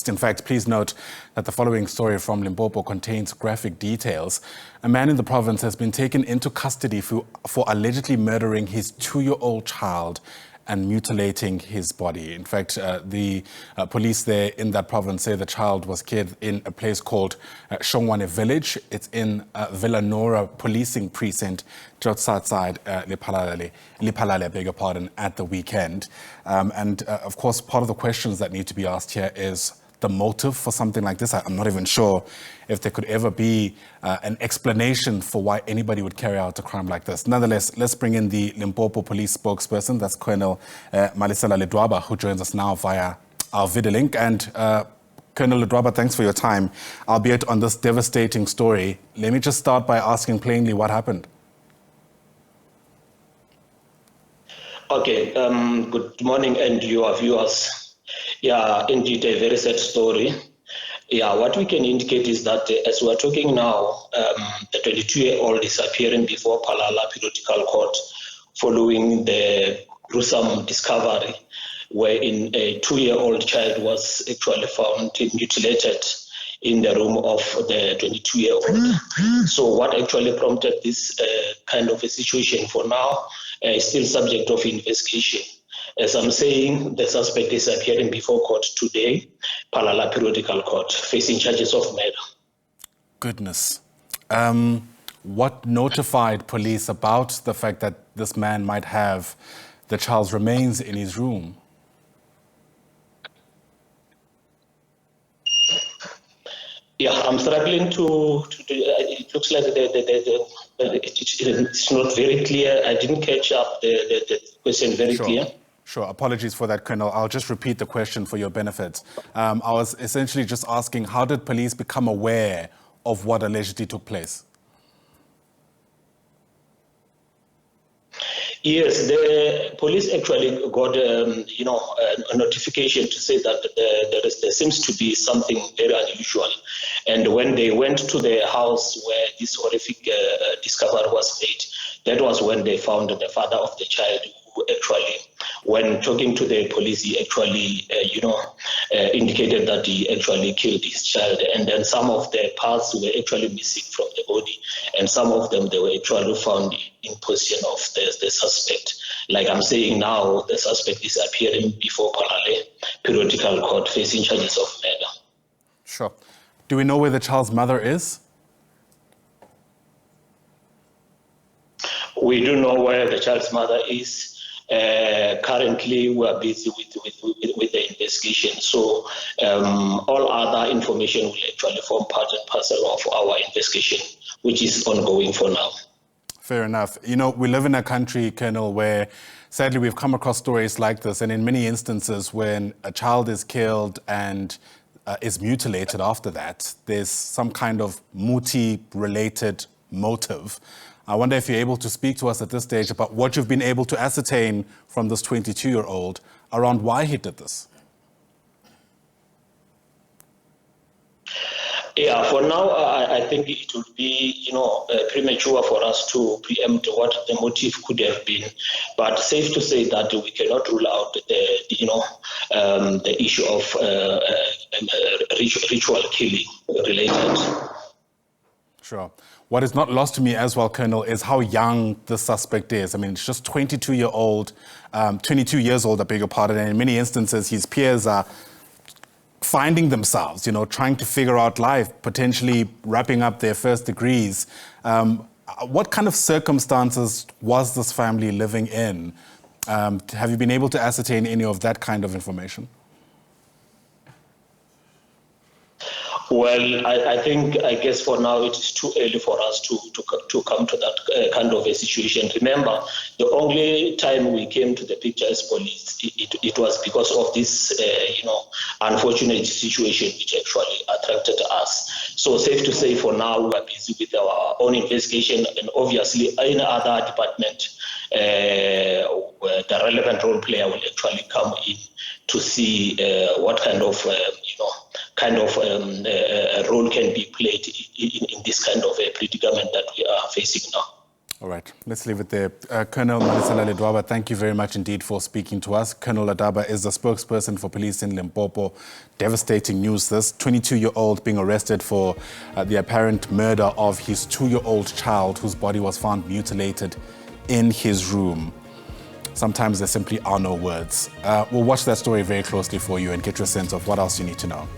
context. In fact, please note that the following story from Limpopo contains graphic details. A man in the province has been taken into custody for allegedly murdering his 2-year-old child and mutilating his body. In fact, the police there in that province say the child was killed in a place called Shongoane village. It's in Villa Nora policing precinct just outside Lephalale, beg your pardon, at the weekend. Of course, part of the questions that need to be asked here is the motive for something like this. I'm not even sure if there could ever be an explanation for why anybody would carry out a crime like this. Nonetheless, let's bring in the Limpopo police spokesperson, that's Colonel Malesela Ledwaba, who joins us now via our video link. And Colonel Ledwaba, thanks for your time, albeit on this devastating story. Let me just start by asking plainly what happened. Okay, good morning, and your viewers. Yeah, indeed, a very sad story. Yeah, what we can indicate is that as we're talking now, the 22-year-old is appearing before Lephalale Periodical Court following the gruesome discovery wherein a 2-year-old child was actually found mutilated in the room of the 22-year-old. So what actually prompted this kind of a situation for now is still subject of investigation. As I'm saying, the suspect is appearing before court today, Lephalale Periodical Court, facing charges of murder. Goodness. What notified police about the fact that this man might have the child's remains in his room? Yeah, I'm struggling to it looks like it's not very clear. I didn't catch up the question very clear. Sure. Apologies for that, Colonel. I'll just repeat the question for your benefit. I was essentially just asking, how did police become aware of what allegedly took place? Yes, the police actually got, a notification to say that there seems to be something very unusual. And when they went to the house where this horrific discovery was made, that was when they found the father of the child, who actually, when talking to the police, he actually, indicated that he actually killed his child. And then some of the parts were actually missing from the body, and some of them, they were actually found in possession of the suspect. Like I'm saying now, the suspect is appearing before Lephalale Periodical Court facing charges of murder. Sure. Do we know where the child's mother is? We do know where the child's mother is. Currently, we are busy with the investigation. So all other information will actually form part and parcel of our investigation, which is ongoing for now. Fair enough. You know, we live in a country, Colonel, where sadly we've come across stories like this. And in many instances, when a child is killed and is mutilated after that, there's some kind of muti-related motive. I wonder if you're able to speak to us at this stage about what you've been able to ascertain from this 22-year-old around why he did this. Yeah, for now, I think it would be, premature for us to preempt what the motive could have been. But safe to say that we cannot rule out the issue of ritual killing related. Sure. What is not lost to me as well, Colonel, is how young the suspect is. I mean, it's just 22 years old, I beg your pardon. And in many instances, his peers are finding themselves, trying to figure out life, potentially wrapping up their first degrees. What kind of circumstances was this family living in? Have you been able to ascertain any of that kind of information? Well, I guess for now it is too early for us to come to that kind of a situation. Remember, the only time we came to the picture as police, it was because of this, unfortunate situation which actually attracted us. So safe to say for now, we are busy with our own investigation, and obviously any other department, the relevant role player will actually come in to see what kind of role can be played in this kind of a predicament that we are facing now. All right, let's leave it there. Colonel Malesela Ledwaba, thank you very much indeed for speaking to us. Colonel Ledwaba is the spokesperson for police in Limpopo. Devastating news, this 22-year-old being arrested for the apparent murder of his 2-year-old child whose body was found mutilated in his room. Sometimes there simply are no words. We'll watch that story very closely for you and get your sense of what else you need to know.